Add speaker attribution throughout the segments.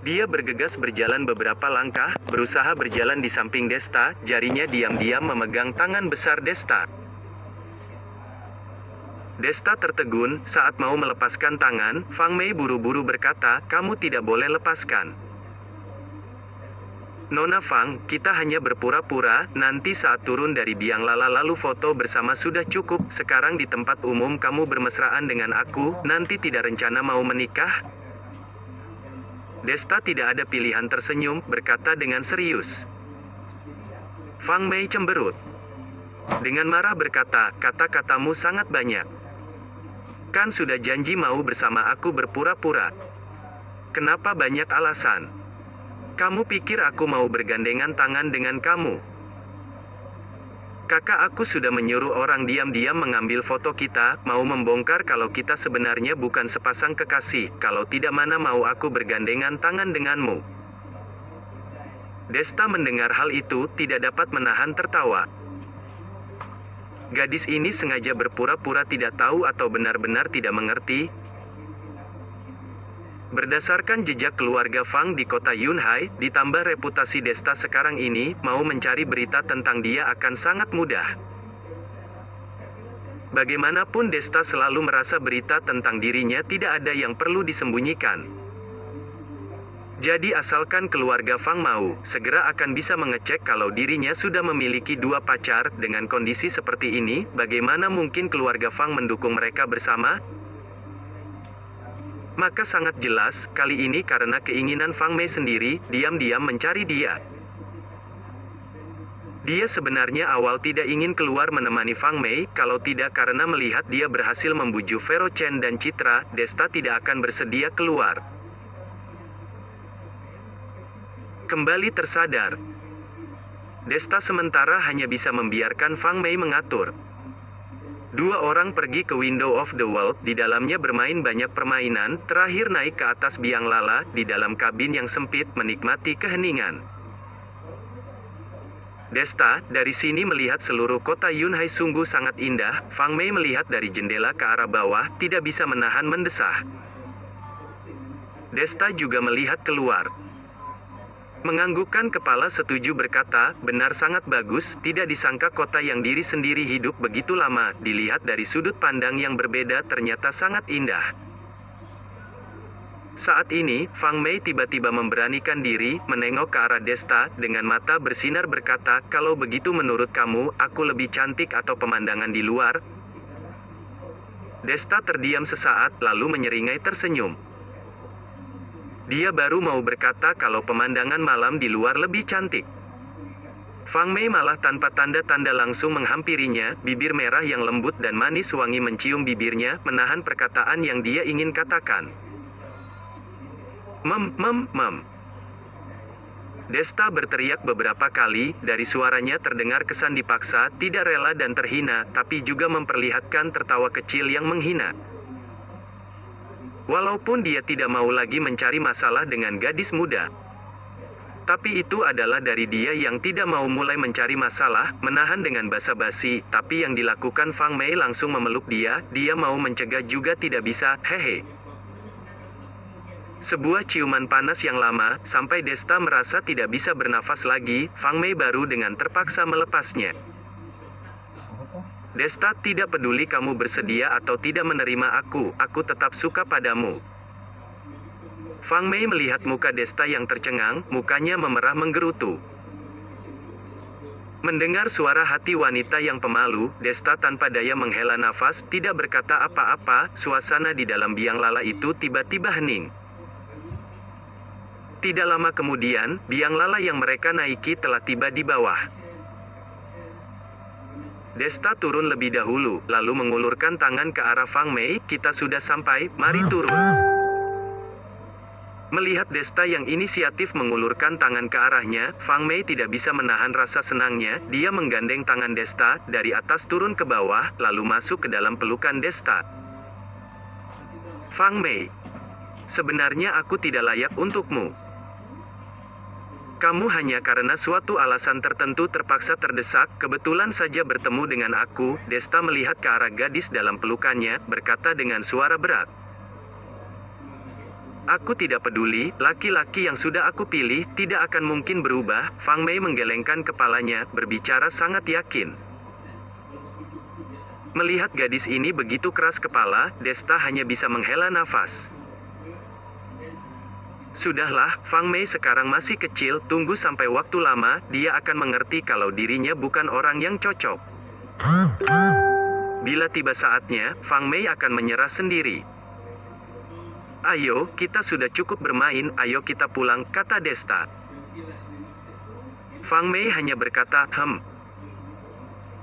Speaker 1: Dia bergegas berjalan beberapa langkah, berusaha berjalan di samping Desta, jarinya diam-diam memegang tangan besar Desta. Desta tertegun, saat mau melepaskan tangan, Fang Mei buru-buru berkata, "Kamu tidak boleh lepaskan. Nona Fang, kita hanya berpura-pura, nanti saat turun dari biang lala lalu foto bersama sudah cukup, sekarang di tempat umum kamu bermesraan dengan aku, nanti tidak rencana mau menikah?" Desta tidak ada pilihan tersenyum, berkata dengan serius. Fang Mei cemberut. Dengan marah berkata, "Kata-katamu sangat banyak. Kan sudah janji mau bersama aku berpura-pura. Kenapa banyak alasan? Kamu pikir aku mau bergandengan tangan dengan kamu? Kakak aku sudah menyuruh orang diam-diam mengambil foto kita, mau membongkar kalau kita sebenarnya bukan sepasang kekasih, kalau tidak mana mau aku bergandengan tangan denganmu." Desta mendengar hal itu, tidak dapat menahan tertawa. Gadis ini sengaja berpura-pura tidak tahu atau benar-benar tidak mengerti. Berdasarkan jejak keluarga Fang di kota Yunhai, ditambah reputasi Desta sekarang ini, mau mencari berita tentang dia akan sangat mudah. Bagaimanapun Desta selalu merasa berita tentang dirinya tidak ada yang perlu disembunyikan. Jadi asalkan keluarga Fang mau, segera akan bisa mengecek kalau dirinya sudah memiliki 2 pacar, dengan kondisi seperti ini, bagaimana mungkin keluarga Fang mendukung mereka bersama? Maka sangat jelas, kali ini karena keinginan Fang Mei sendiri, diam-diam mencari dia. Dia sebenarnya awal tidak ingin keluar menemani Fang Mei, kalau tidak karena melihat dia berhasil membujuk Vero Chen dan Citra, Desta tidak akan bersedia keluar. Kembali tersadar, Desta sementara hanya bisa membiarkan Fang Mei mengatur. 2 orang pergi ke Window of the World, di dalamnya bermain banyak permainan, terakhir naik ke atas biang lala, di dalam kabin yang sempit, menikmati keheningan. Desta, dari sini melihat seluruh kota Yunhai sungguh sangat indah, Fang Mei melihat dari jendela ke arah bawah, tidak bisa menahan mendesah. Desta juga melihat keluar. Menganggukkan kepala setuju berkata, "Benar sangat bagus, tidak disangka kota yang diri sendiri hidup begitu lama, dilihat dari sudut pandang yang berbeda ternyata sangat indah." Saat ini, Fang Mei tiba-tiba memberanikan diri, menengok ke arah Desta, dengan mata bersinar berkata, "Kalau begitu menurut kamu, aku lebih cantik atau pemandangan di luar?" Desta terdiam sesaat, lalu menyeringai tersenyum. Dia baru mau berkata kalau pemandangan malam di luar lebih cantik. Fang Mei malah tanpa tanda-tanda langsung menghampirinya, bibir merah yang lembut dan manis wangi mencium bibirnya, menahan perkataan yang dia ingin katakan. Mem. Desta berteriak beberapa kali, dari suaranya terdengar kesan dipaksa, tidak rela dan terhina, tapi juga memperlihatkan tertawa kecil yang menghina. Walaupun dia tidak mau lagi mencari masalah dengan gadis muda. Tapi itu adalah dari dia yang tidak mau mulai mencari masalah, menahan dengan basa-basi, tapi yang dilakukan Fang Mei langsung memeluk dia mau mencegah juga tidak bisa, hehe. Sebuah ciuman panas yang lama, sampai Desta merasa tidak bisa bernafas lagi, Fang Mei baru dengan terpaksa melepasnya. Desta, tidak peduli kamu bersedia atau tidak menerima aku tetap suka padamu. Fang Mei melihat muka Desta yang tercengang, mukanya memerah menggerutu. Mendengar suara hati wanita yang pemalu, Desta tanpa daya menghela nafas, tidak berkata apa-apa, suasana di dalam biang lala itu tiba-tiba hening. Tidak lama kemudian, biang lala yang mereka naiki telah tiba di bawah. Desta turun lebih dahulu, lalu mengulurkan tangan ke arah Fang Mei, "Kita sudah sampai, mari turun." Melihat Desta yang inisiatif mengulurkan tangan ke arahnya, Fang Mei tidak bisa menahan rasa senangnya, dia menggandeng tangan Desta, dari atas turun ke bawah, lalu masuk ke dalam pelukan Desta. "Fang Mei, sebenarnya aku tidak layak untukmu. Kamu hanya karena suatu alasan tertentu terpaksa terdesak, kebetulan saja bertemu dengan aku." Desta melihat ke arah gadis dalam pelukannya, berkata dengan suara berat. Aku tidak peduli, laki-laki yang sudah aku pilih tidak akan mungkin berubah. Fang Mei menggelengkan kepalanya, berbicara sangat yakin. Melihat gadis ini begitu keras kepala, Desta hanya bisa menghela nafas. Sudahlah, Fang Mei sekarang masih kecil, tunggu sampai waktu lama, dia akan mengerti kalau dirinya bukan orang yang cocok. Bila tiba saatnya, Fang Mei akan menyerah sendiri. Ayo, kita sudah cukup bermain, ayo kita pulang, kata Desta. Fang Mei hanya berkata,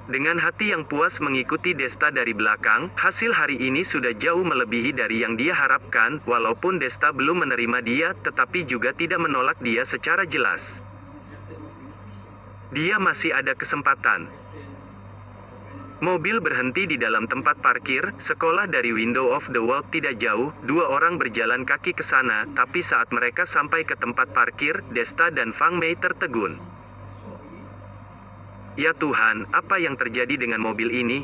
Speaker 1: Dengan hati yang puas mengikuti Desta dari belakang, hasil hari ini sudah jauh melebihi dari yang dia harapkan, walaupun Desta belum menerima dia, tetapi juga tidak menolak dia secara jelas. Dia masih ada kesempatan. Mobil berhenti di dalam tempat parkir, sekolah dari Window of the World tidak jauh, dua orang berjalan kaki ke sana, tapi saat mereka sampai ke tempat parkir, Desta dan Fang Mei tertegun. Ya Tuhan, apa yang terjadi dengan mobil ini?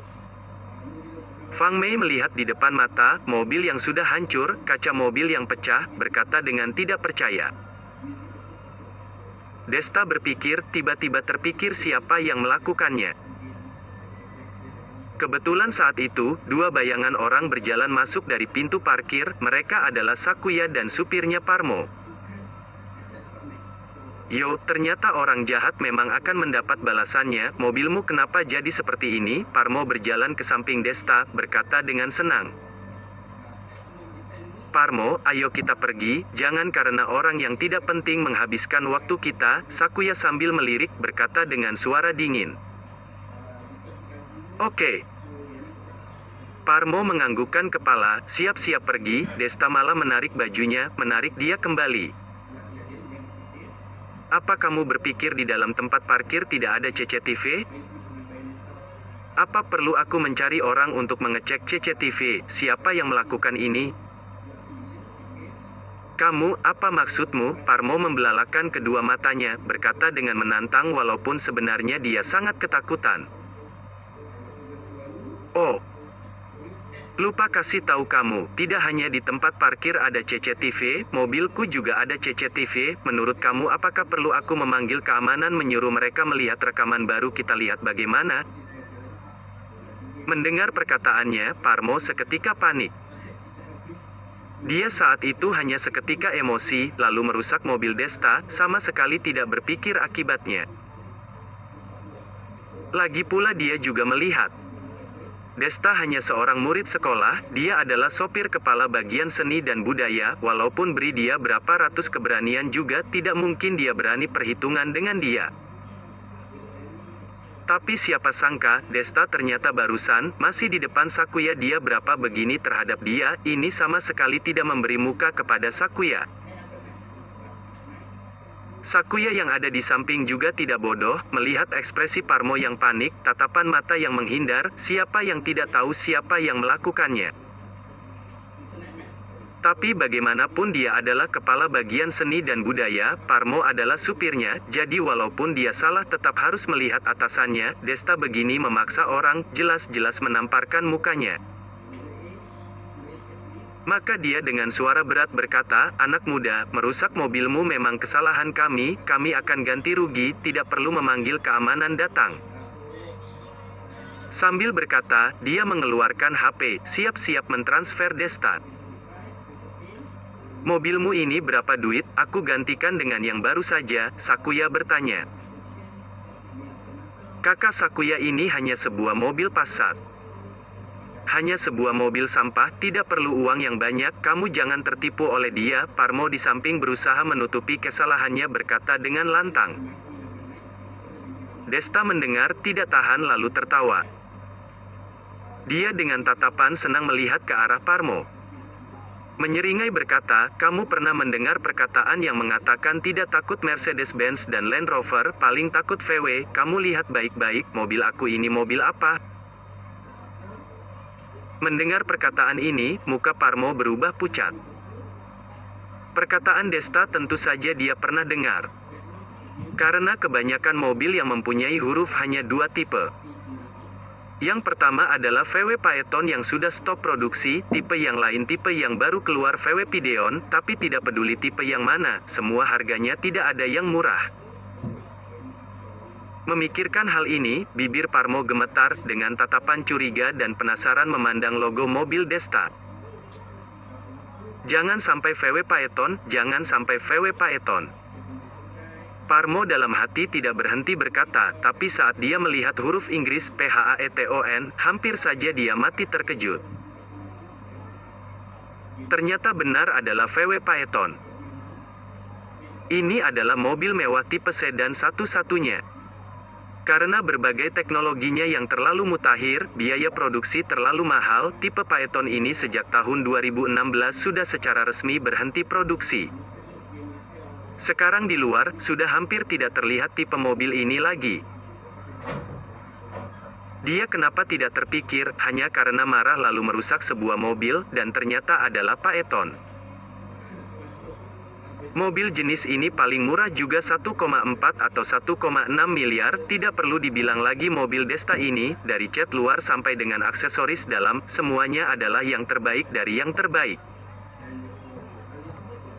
Speaker 1: Fang Mei melihat di depan mata, mobil yang sudah hancur, kaca mobil yang pecah, berkata dengan tidak percaya. Desta berpikir, tiba-tiba terpikir siapa yang melakukannya. Kebetulan saat itu, dua bayangan orang berjalan masuk dari pintu parkir, mereka adalah Sakuya dan supirnya Parmo. Yo, ternyata orang jahat memang akan mendapat balasannya, mobilmu kenapa jadi seperti ini? Parmo berjalan ke samping Desta, berkata dengan senang. Parmo, ayo kita pergi, jangan karena orang yang tidak penting menghabiskan waktu kita, Sakuya sambil melirik, berkata dengan suara dingin. Oke. Parmo menganggukkan kepala, siap-siap pergi, Desta malah menarik bajunya, menarik dia kembali. Apa kamu berpikir di dalam tempat parkir tidak ada CCTV? Apa perlu aku mencari orang untuk mengecek CCTV, siapa yang melakukan ini? Kamu, apa maksudmu? Parmo membelalakan kedua matanya, berkata dengan menantang walaupun sebenarnya dia sangat ketakutan. Oh. Lupa kasih tahu kamu, tidak hanya di tempat parkir ada CCTV, mobilku juga ada CCTV, menurut kamu apakah perlu aku memanggil keamanan menyuruh mereka melihat rekaman baru kita lihat bagaimana? Mendengar perkataannya, Parmo seketika panik. Dia saat itu hanya seketika emosi, lalu merusak mobil Desta, sama sekali tidak berpikir akibatnya. Lagi pula dia juga melihat. Desta hanya seorang murid sekolah, dia adalah sopir kepala bagian seni dan budaya, walaupun beri dia berapa ratus keberanian juga tidak mungkin dia berani perhitungan dengan dia. Tapi siapa sangka, Desta ternyata barusan, masih di depan Sakuya dia berapa begini terhadap dia, ini sama sekali tidak memberi muka kepada Sakuya. Sakuya yang ada di samping juga tidak bodoh, melihat ekspresi Parmo yang panik, tatapan mata yang menghindar, siapa yang tidak tahu siapa yang melakukannya. Tapi bagaimanapun dia adalah kepala bagian seni dan budaya, Parmo adalah supirnya, jadi walaupun dia salah tetap harus melihat atasannya, Desta begini memaksa orang, jelas-jelas menamparkan mukanya. Maka dia dengan suara berat berkata, anak muda, merusak mobilmu memang kesalahan kami akan ganti rugi, tidak perlu memanggil keamanan datang. Sambil berkata, dia mengeluarkan HP, siap-siap mentransfer Desta. Mobilmu ini berapa duit, aku gantikan dengan yang baru saja, Sakuya bertanya. Kakak Sakuya ini hanya sebuah mobil Passat. Hanya sebuah mobil sampah, tidak perlu uang yang banyak, kamu jangan tertipu oleh dia, Parmo di samping berusaha menutupi kesalahannya berkata dengan lantang. Desta mendengar, tidak tahan lalu tertawa. Dia dengan tatapan senang melihat ke arah Parmo. Menyeringai berkata, kamu pernah mendengar perkataan yang mengatakan tidak takut Mercedes-Benz dan Land Rover, paling takut VW, kamu lihat baik-baik, mobil aku ini mobil apa? Mendengar perkataan ini, muka Parmo berubah pucat. Perkataan Desta tentu saja dia pernah dengar. Karena kebanyakan mobil yang mempunyai huruf hanya dua tipe. Yang pertama adalah VW Phaeton yang sudah stop produksi, tipe yang lain tipe yang baru keluar VW Pideon, tapi tidak peduli tipe yang mana, semua harganya tidak ada yang murah. Memikirkan hal ini, bibir Parmo gemetar, dengan tatapan curiga dan penasaran memandang logo mobil Desta. Jangan sampai VW Phaeton, jangan sampai VW Phaeton. Parmo dalam hati tidak berhenti berkata, tapi saat dia melihat huruf Inggris PHAETON, hampir saja dia mati terkejut. Ternyata benar adalah VW Phaeton. Ini adalah mobil mewah tipe sedan satu-satunya. Karena berbagai teknologinya yang terlalu mutakhir, biaya produksi terlalu mahal, tipe Phaeton ini sejak tahun 2016 sudah secara resmi berhenti produksi. Sekarang di luar, sudah hampir tidak terlihat tipe mobil ini lagi. Dia kenapa tidak terpikir, hanya karena marah lalu merusak sebuah mobil, dan ternyata adalah Phaeton. Mobil jenis ini paling murah juga 1,4 atau 1,6 miliar, tidak perlu dibilang lagi mobil Desta ini, dari cat luar sampai dengan aksesoris dalam, semuanya adalah yang terbaik dari yang terbaik.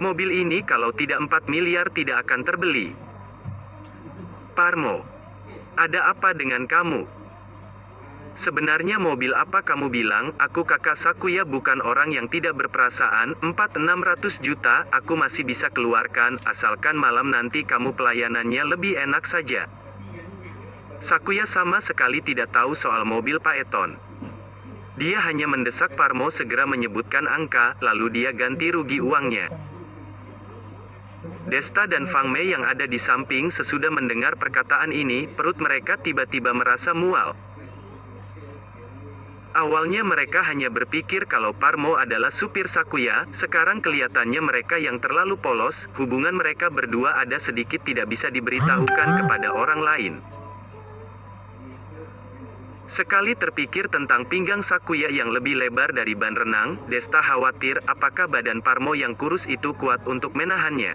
Speaker 1: Mobil ini kalau tidak 4 miliar tidak akan terbeli. Parmo, ada apa dengan kamu? Sebenarnya mobil apa kamu bilang? Aku kakak Sakuya bukan orang yang tidak berperasaan. 400-600 juta aku masih bisa keluarkan, asalkan malam nanti kamu pelayanannya lebih enak saja. Sakuya sama sekali tidak tahu soal mobil Phaeton. Dia hanya mendesak Parmo segera menyebutkan angka, lalu dia ganti rugi uangnya. Desta dan Fang Mei yang ada di samping sesudah mendengar perkataan ini, perut mereka tiba-tiba merasa mual. Awalnya mereka hanya berpikir kalau Parmo adalah supir Sakuya, sekarang kelihatannya mereka yang terlalu polos, hubungan mereka berdua ada sedikit tidak bisa diberitahukan kepada orang lain. Sekali terpikir tentang pinggang Sakuya yang lebih lebar dari ban renang, Desta khawatir apakah badan Parmo yang kurus itu kuat untuk menahannya.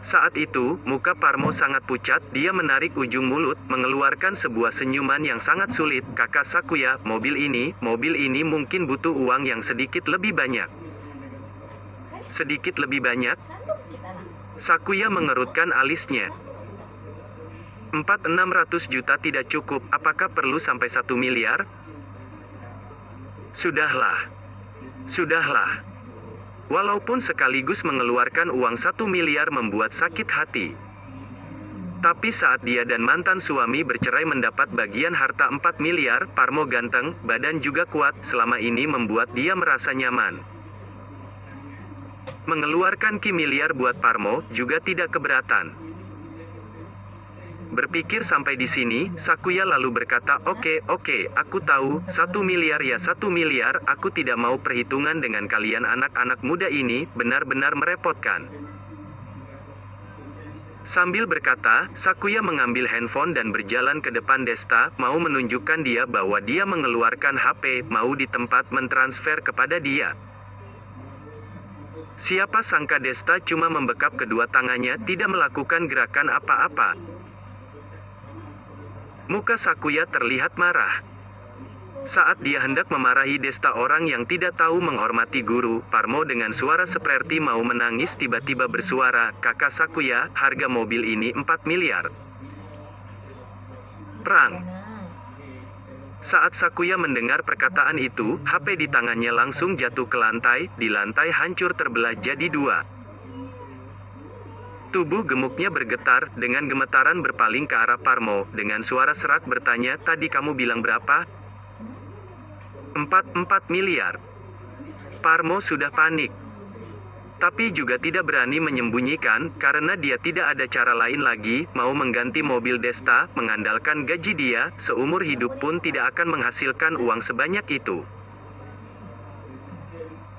Speaker 1: Saat itu, muka Parmo sangat pucat, dia menarik ujung mulut, mengeluarkan sebuah senyuman yang sangat sulit. Kakak Sakuya, mobil ini mungkin butuh uang yang sedikit lebih banyak. Sedikit lebih banyak? Sakuya mengerutkan alisnya. 400-600 juta tidak cukup, apakah perlu sampai 1 miliar? Sudahlah. Walaupun sekaligus mengeluarkan uang 1 miliar membuat sakit hati. Tapi saat dia dan mantan suami bercerai mendapat bagian harta 4 miliar, Parmo ganteng, badan juga kuat, selama ini membuat dia merasa nyaman. Mengeluarkan miliar buat Parmo juga tidak keberatan. Berpikir sampai di sini, Sakuya lalu berkata, Oke, aku tahu, 1 miliar ya 1 miliar, aku tidak mau perhitungan dengan kalian anak-anak muda ini, benar-benar merepotkan. Sambil berkata, Sakuya mengambil handphone dan berjalan ke depan Desta, mau menunjukkan dia bahwa dia mengeluarkan HP, mau di tempat mentransfer kepada dia. Siapa sangka Desta cuma membekap kedua tangannya, tidak melakukan gerakan apa-apa. Muka Sakuya terlihat marah. Saat dia hendak memarahi Desta orang yang tidak tahu menghormati guru, Parmo dengan suara seperti mau menangis tiba-tiba bersuara, Kakak Sakuya, harga mobil ini 4 miliar. Perang. Saat Sakuya mendengar perkataan itu, HP di tangannya langsung jatuh ke lantai, di lantai hancur terbelah jadi dua. Tubuh gemuknya bergetar, dengan gemetaran berpaling ke arah Parmo, dengan suara serak bertanya, tadi kamu bilang berapa? 4 miliar. Parmo sudah panik. Tapi juga tidak berani menyembunyikan, karena dia tidak ada cara lain lagi, mau mengganti mobil Desta, mengandalkan gaji dia, seumur hidup pun tidak akan menghasilkan uang sebanyak itu.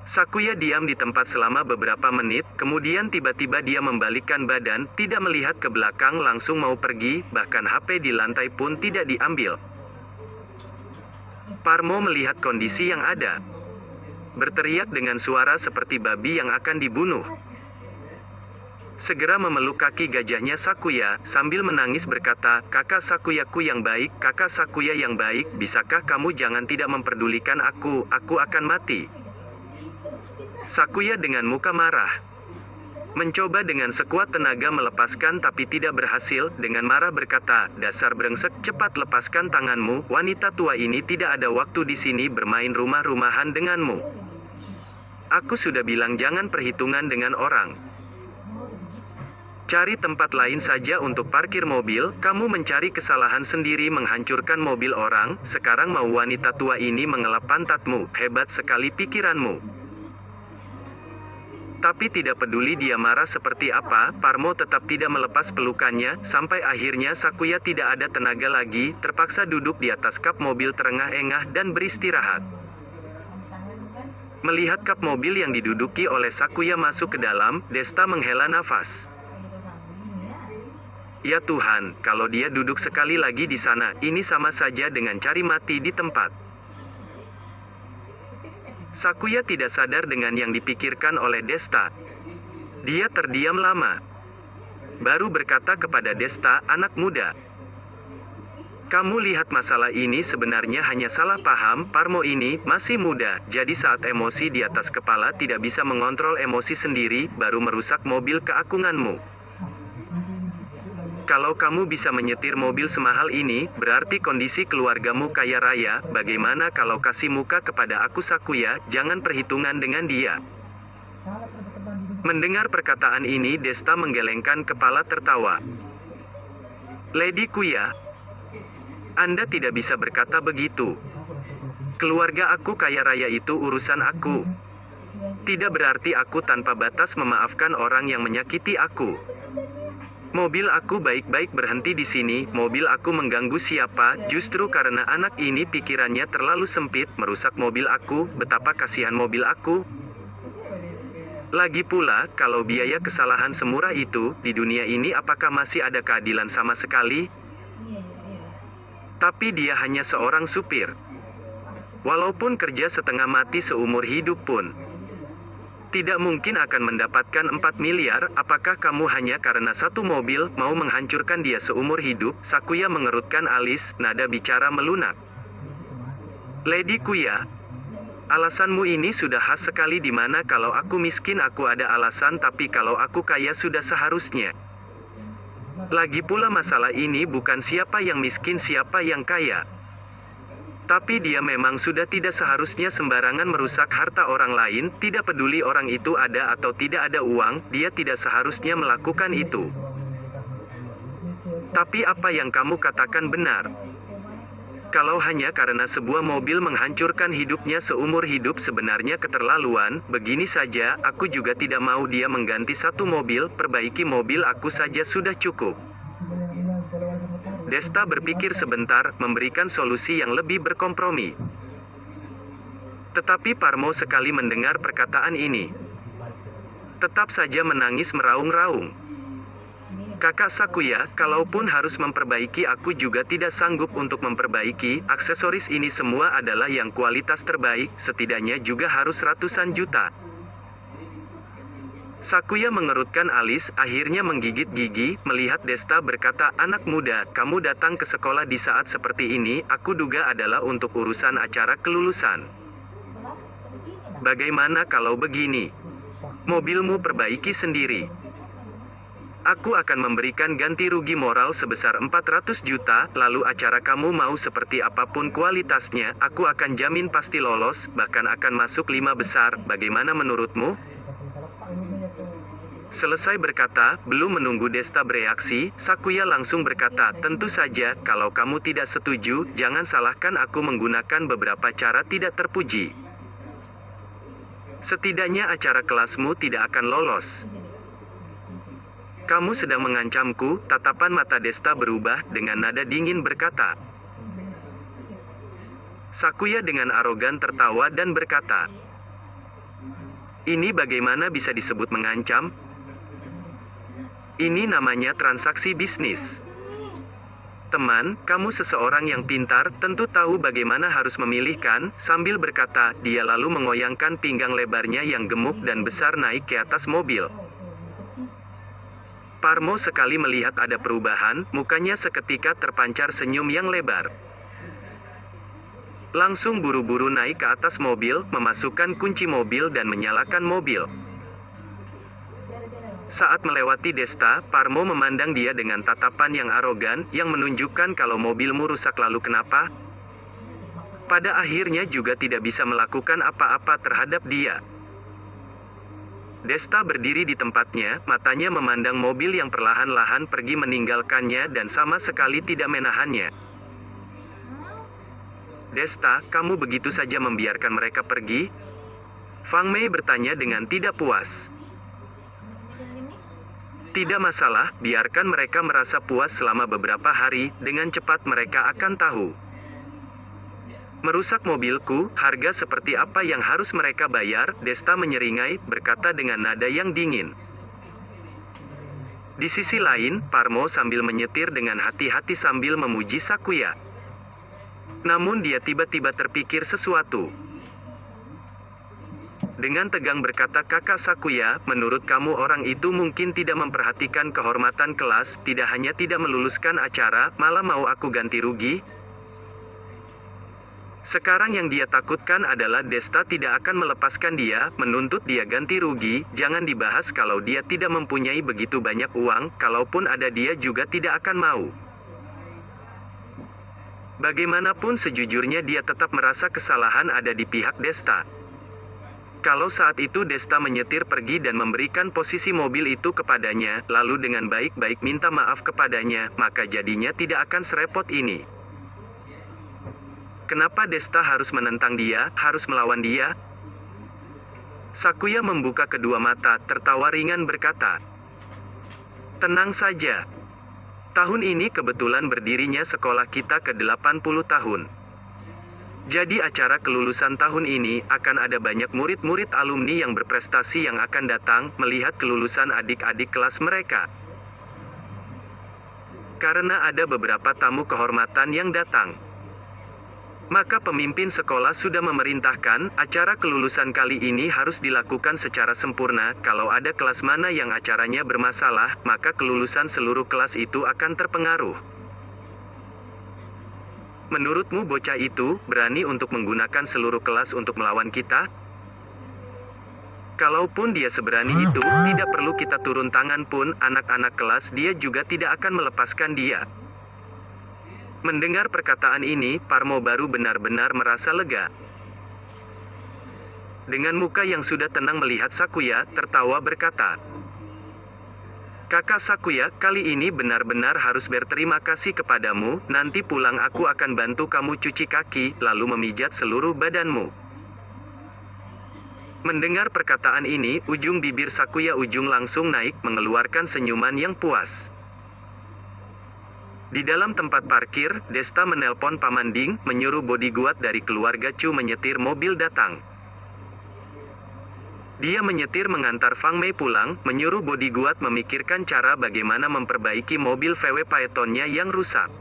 Speaker 1: Sakuya diam di tempat selama beberapa menit, kemudian tiba-tiba dia membalikkan badan, tidak melihat ke belakang langsung mau pergi, bahkan HP di lantai pun tidak diambil. Parmo melihat kondisi yang ada. Berteriak dengan suara seperti babi yang akan dibunuh. Segera memeluk kaki gajahnya Sakuya, sambil menangis berkata, "Kakak Sakuyaku yang baik, kakak Sakuya yang baik, bisakah kamu jangan tidak memperdulikan aku akan mati." Sakuya dengan muka marah mencoba dengan sekuat tenaga melepaskan tapi tidak berhasil, dengan marah berkata, "Dasar brengsek, cepat lepaskan tanganmu, wanita tua ini tidak ada waktu di sini bermain rumah-rumahan denganmu. Aku sudah bilang jangan perhitungan dengan orang. Cari tempat lain saja untuk parkir mobil, kamu mencari kesalahan sendiri menghancurkan mobil orang, sekarang mau wanita tua ini mengelap pantatmu, hebat sekali pikiranmu." Tapi tidak peduli dia marah seperti apa, Parmo tetap tidak melepas pelukannya, sampai akhirnya Sakuya tidak ada tenaga lagi, terpaksa duduk di atas kap mobil terengah-engah dan beristirahat. Melihat kap mobil yang diduduki oleh Sakuya masuk ke dalam, Desta menghela nafas. Ya Tuhan, kalau dia duduk sekali lagi di sana, ini sama saja dengan cari mati di tempat. Sakuya tidak sadar dengan yang dipikirkan oleh Desta. Dia terdiam lama. Baru berkata kepada Desta, "Anak muda, kamu lihat masalah ini sebenarnya hanya salah paham, Parmo ini masih muda, jadi saat emosi di atas kepala tidak bisa mengontrol emosi sendiri, baru merusak mobil keagunganmu. Kalau kamu bisa menyetir mobil semahal ini, berarti kondisi keluargamu kaya raya, bagaimana kalau kasih muka kepada aku Sakuya, jangan perhitungan dengan dia." Mendengar perkataan ini Desta menggelengkan kepala tertawa. "Lady Kuya, Anda tidak bisa berkata begitu. Keluarga aku kaya raya itu urusan aku. Tidak berarti aku tanpa batas memaafkan orang yang menyakiti aku. Mobil aku baik-baik berhenti di sini, mobil aku mengganggu siapa, justru karena anak ini pikirannya terlalu sempit, merusak mobil aku, betapa kasihan mobil aku. Lagi pula, kalau biaya kesalahan semurah itu, di dunia ini apakah masih ada keadilan sama sekali? Tapi dia hanya seorang supir. Walaupun kerja setengah mati seumur hidup pun tidak mungkin akan mendapatkan 4 miliar, apakah kamu hanya karena satu mobil, mau menghancurkan dia seumur hidup?" Sakuya mengerutkan alis, nada bicara melunak. "Lady Kuya, alasanmu ini sudah khas sekali, di mana kalau aku miskin aku ada alasan, tapi kalau aku kaya sudah seharusnya. Lagi pula masalah ini bukan siapa yang miskin siapa yang kaya. Tapi dia memang sudah tidak seharusnya sembarangan merusak harta orang lain, tidak peduli orang itu ada atau tidak ada uang, dia tidak seharusnya melakukan itu. Tapi apa yang kamu katakan benar. Kalau hanya karena sebuah mobil menghancurkan hidupnya seumur hidup sebenarnya keterlaluan, begini saja, aku juga tidak mau dia mengganti satu mobil, perbaiki mobil aku saja sudah cukup." Desta berpikir sebentar, memberikan solusi yang lebih berkompromi. Tetapi Parmo sekali mendengar perkataan ini, tetap saja menangis meraung-raung. "Kakak Sakuya, kalaupun harus memperbaiki aku juga tidak sanggup untuk memperbaiki, aksesoris ini semua adalah yang kualitas terbaik, setidaknya juga harus ratusan juta." Sakuya mengerutkan alis, akhirnya menggigit gigi, melihat Desta berkata, "Anak muda, kamu datang ke sekolah di saat seperti ini, aku duga adalah untuk urusan acara kelulusan. Bagaimana kalau begini? Mobilmu perbaiki sendiri. Aku akan memberikan ganti rugi moral sebesar 400 juta, lalu acara kamu mau seperti apapun kualitasnya, aku akan jamin pasti lolos, bahkan akan masuk 5 besar, bagaimana menurutmu?" Selesai berkata, belum menunggu Desta bereaksi, Sakuya langsung berkata, "Tentu saja, kalau kamu tidak setuju, jangan salahkan aku menggunakan beberapa cara tidak terpuji. Setidaknya acara kelasmu tidak akan lolos." "Kamu sedang mengancamku?" Tatapan mata Desta berubah, dengan nada dingin berkata. Sakuya dengan arogan tertawa dan berkata, "Ini bagaimana bisa disebut mengancam? Ini namanya transaksi bisnis. Teman, kamu seseorang yang pintar, tentu tahu bagaimana harus memilihkan." Sambil berkata, dia lalu mengoyangkan pinggang lebarnya yang gemuk dan besar naik ke atas mobil. Parmo sekali melihat ada perubahan, mukanya seketika terpancar senyum yang lebar. Langsung buru-buru naik ke atas mobil, memasukkan kunci mobil dan menyalakan mobil. Saat melewati Desta, Parmo memandang dia dengan tatapan yang arogan, yang menunjukkan kalau mobilmu rusak lalu kenapa? Pada akhirnya juga tidak bisa melakukan apa-apa terhadap dia. Desta berdiri di tempatnya, matanya memandang mobil yang perlahan-lahan pergi meninggalkannya dan sama sekali tidak menahannya. Desta, kamu begitu saja membiarkan mereka pergi? Fang Mei bertanya dengan tidak puas. Tidak masalah, biarkan mereka merasa puas selama beberapa hari, dengan cepat mereka akan tahu. Merusak mobilku, harga seperti apa yang harus mereka bayar? Desta menyeringai, berkata dengan nada yang dingin. Di sisi lain, Parmo sambil menyetir dengan hati-hati sambil memuji Sakuya. Namun dia tiba-tiba terpikir sesuatu. Dengan tegang berkata kakak Sakuya, menurut kamu orang itu mungkin tidak memperhatikan kehormatan kelas, tidak hanya tidak meluluskan acara, malah mau aku ganti rugi? Sekarang yang dia takutkan adalah Desta tidak akan melepaskan dia, menuntut dia ganti rugi, jangan dibahas kalau dia tidak mempunyai begitu banyak uang, kalaupun ada dia juga tidak akan mau. Bagaimanapun sejujurnya dia tetap merasa kesalahan ada di pihak Desta. Kalau saat itu Desta menyetir pergi dan memberikan posisi mobil itu kepadanya, lalu dengan baik-baik minta maaf kepadanya, maka jadinya tidak akan serepot ini. Kenapa Desta harus menentang dia, harus melawan dia? Sakuya membuka kedua mata, tertawa ringan berkata, tenang saja. Tahun ini kebetulan berdirinya sekolah kita ke-80 tahun. Jadi acara kelulusan tahun ini, akan ada banyak murid-murid alumni yang berprestasi yang akan datang, melihat kelulusan adik-adik kelas mereka. Karena ada beberapa tamu kehormatan yang datang. Maka pemimpin sekolah sudah memerintahkan, acara kelulusan kali ini harus dilakukan secara sempurna, kalau ada kelas mana yang acaranya bermasalah, maka kelulusan seluruh kelas itu akan terpengaruh. Menurutmu bocah itu berani untuk menggunakan seluruh kelas untuk melawan kita? Kalaupun dia seberani itu, tidak perlu kita turun tangan pun, anak-anak kelas dia juga tidak akan melepaskan dia. Mendengar perkataan ini, Parmo baru benar-benar merasa lega. Dengan muka yang sudah tenang melihat Sakuya, tertawa berkata, kakak Sakuya, kali ini benar-benar harus berterima kasih kepadamu, nanti pulang aku akan bantu kamu cuci kaki, lalu memijat seluruh badanmu. Mendengar perkataan ini, ujung bibir Sakuya ujung langsung naik, mengeluarkan senyuman yang puas. Di dalam tempat parkir, Desta menelpon Paman Ding, menyuruh bodyguard dari keluarga Chu menyetir mobil datang. Dia menyetir mengantar Fang Mei pulang, menyuruh bodyguard memikirkan cara bagaimana memperbaiki mobil VW Phaetonnya yang rusak.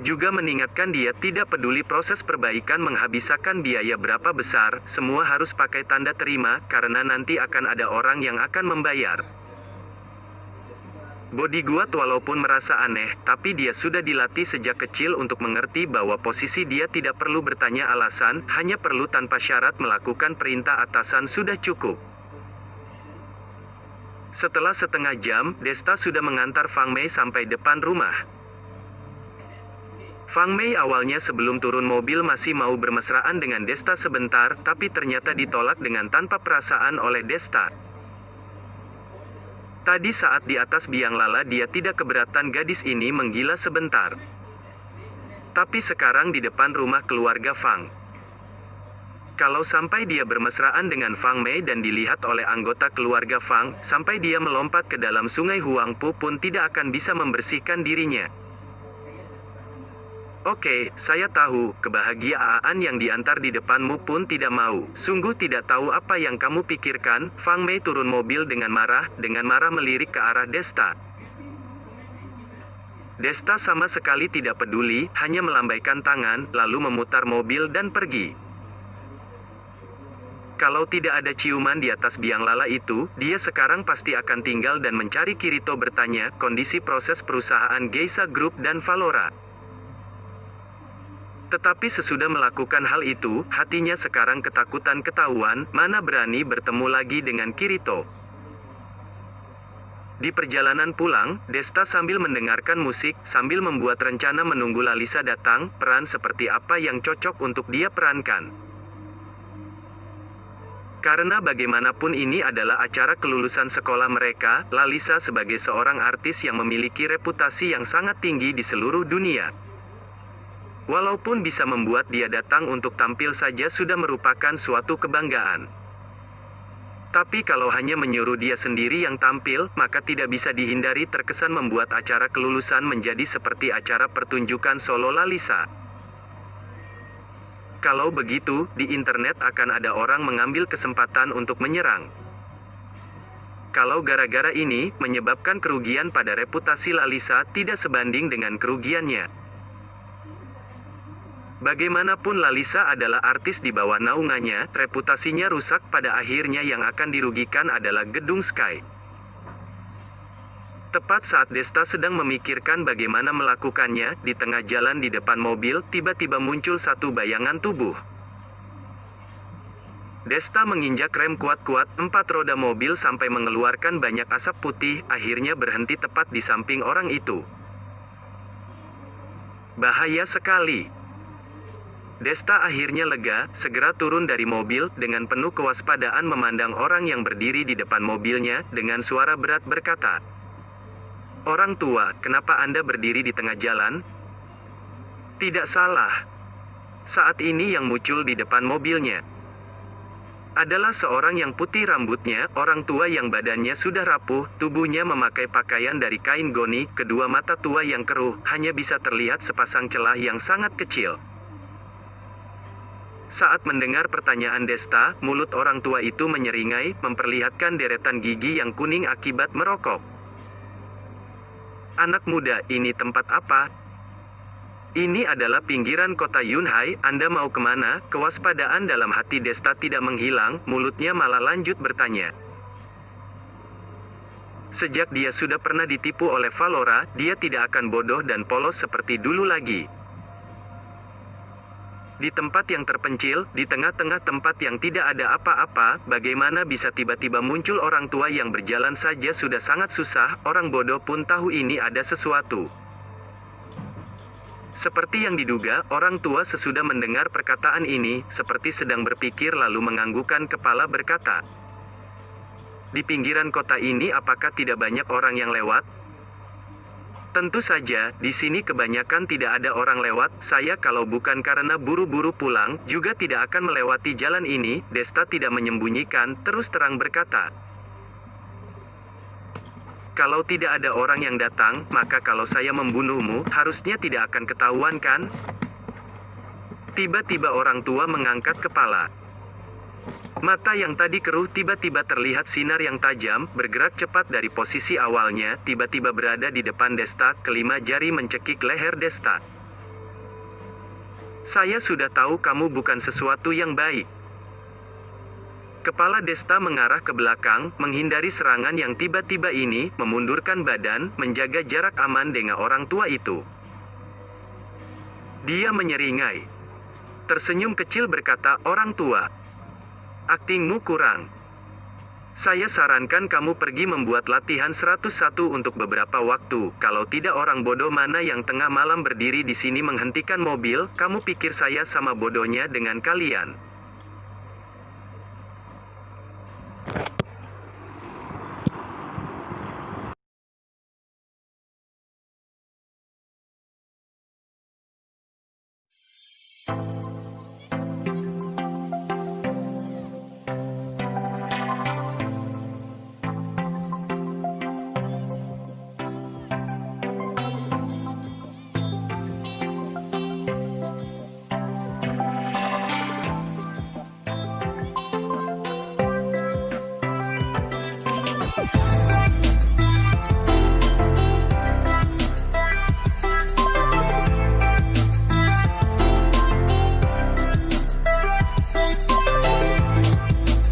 Speaker 1: Juga mengingatkan dia tidak peduli proses perbaikan menghabiskan biaya berapa besar, semua harus pakai tanda terima, karena nanti akan ada orang yang akan membayar. Bodyguard walaupun merasa aneh, tapi dia sudah dilatih sejak kecil untuk mengerti bahwa posisi dia tidak perlu bertanya alasan, hanya perlu tanpa syarat melakukan perintah atasan sudah cukup. Setelah setengah jam, Desta sudah mengantar Fang Mei sampai depan rumah. Fang Mei awalnya sebelum turun mobil masih mau bermesraan dengan Desta sebentar, tapi ternyata ditolak dengan tanpa perasaan oleh Desta. Tadi saat di atas biang lala dia tidak keberatan gadis ini menggila sebentar. Tapi sekarang di depan rumah keluarga Fang. Kalau sampai dia bermesraan dengan Fang Mei dan dilihat oleh anggota keluarga Fang, sampai dia melompat ke dalam sungai Huangpu pun tidak akan bisa membersihkan dirinya. Oke, saya tahu, kebahagiaan yang diantar di depanmu pun tidak mau. Sungguh tidak tahu apa yang kamu pikirkan. Fang Mei turun mobil dengan marah melirik ke arah Desta. Desta sama sekali tidak peduli, hanya melambaikan tangan, lalu memutar mobil dan pergi. Kalau tidak ada ciuman di atas biang lala itu, dia sekarang pasti akan tinggal dan mencari. Kirito bertanya, kondisi proses perusahaan Geisha Group dan Valora. Tetapi sesudah melakukan hal itu, hatinya sekarang ketakutan ketahuan, mana berani bertemu lagi dengan Kirito. Di perjalanan pulang, Desta sambil mendengarkan musik, sambil membuat rencana menunggu Lalisa datang, peran seperti apa yang cocok untuk dia perankan. Karena bagaimanapun ini adalah acara kelulusan sekolah mereka, Lalisa sebagai seorang artis yang memiliki reputasi yang sangat tinggi di seluruh dunia. Walaupun bisa membuat dia datang untuk tampil saja sudah merupakan suatu kebanggaan. Tapi kalau hanya menyuruh dia sendiri yang tampil, maka tidak bisa dihindari terkesan membuat acara kelulusan menjadi seperti acara pertunjukan solo Lalisa. Kalau begitu, di internet akan ada orang mengambil kesempatan untuk menyerang. Kalau gara-gara ini, menyebabkan kerugian pada reputasi Lalisa tidak sebanding dengan kerugiannya. Bagaimanapun Lalisa adalah artis di bawah naungannya, reputasinya rusak pada akhirnya yang akan dirugikan adalah gedung Sky. Tepat saat Desta sedang memikirkan bagaimana melakukannya, di tengah jalan di depan mobil, tiba-tiba muncul satu bayangan tubuh. Desta menginjak rem kuat-kuat, 4 roda mobil sampai mengeluarkan banyak asap putih, akhirnya berhenti tepat di samping orang itu. Bahaya sekali. Desta akhirnya lega, segera turun dari mobil, dengan penuh kewaspadaan memandang orang yang berdiri di depan mobilnya, dengan suara berat berkata, "Orang tua, kenapa Anda berdiri di tengah jalan?" Tidak salah. Saat ini yang muncul di depan mobilnya adalah seorang yang putih rambutnya, orang tua yang badannya sudah rapuh, tubuhnya memakai pakaian dari kain goni, kedua mata tua yang keruh, hanya bisa terlihat sepasang celah yang sangat kecil. Saat mendengar pertanyaan Desta, mulut orang tua itu menyeringai, memperlihatkan deretan gigi yang kuning akibat merokok. "Anak muda, ini tempat apa?" "Ini adalah pinggiran kota Yunhai, Anda mau kemana?" Kewaspadaan dalam hati Desta tidak menghilang, mulutnya malah lanjut bertanya. Sejak dia sudah pernah ditipu oleh Valora, dia tidak akan bodoh dan polos seperti dulu lagi. Di tempat yang terpencil, di tengah-tengah tempat yang tidak ada apa-apa, bagaimana bisa tiba-tiba muncul orang tua yang berjalan saja sudah sangat susah, orang bodoh pun tahu ini ada sesuatu. Seperti yang diduga, orang tua sesudah mendengar perkataan ini, seperti sedang berpikir lalu menganggukkan kepala berkata, "Di pinggiran kota ini apakah tidak banyak orang yang lewat?" "Tentu saja, di sini kebanyakan tidak ada orang lewat, saya kalau bukan karena buru-buru pulang, juga tidak akan melewati jalan ini." Desta tidak menyembunyikan, terus terang berkata, "Kalau tidak ada orang yang datang, maka kalau saya membunuhmu, harusnya tidak akan ketahuan kan?" Tiba-tiba orang tua mengangkat kepala. Mata yang tadi keruh tiba-tiba terlihat sinar yang tajam, bergerak cepat dari posisi awalnya, tiba-tiba berada di depan Desta, kelima jari mencekik leher Desta. "Saya sudah tahu kamu bukan sesuatu yang baik." Kepala Desta mengarah ke belakang, menghindari serangan yang tiba-tiba ini, memundurkan badan, menjaga jarak aman dengan orang tua itu. Dia menyeringai. Tersenyum kecil berkata, "Orang tua, aktingmu kurang. Saya sarankan kamu pergi membuat latihan 101 untuk beberapa waktu, kalau tidak orang bodoh mana yang tengah malam berdiri di sini menghentikan mobil, kamu pikir saya sama bodohnya dengan kalian?"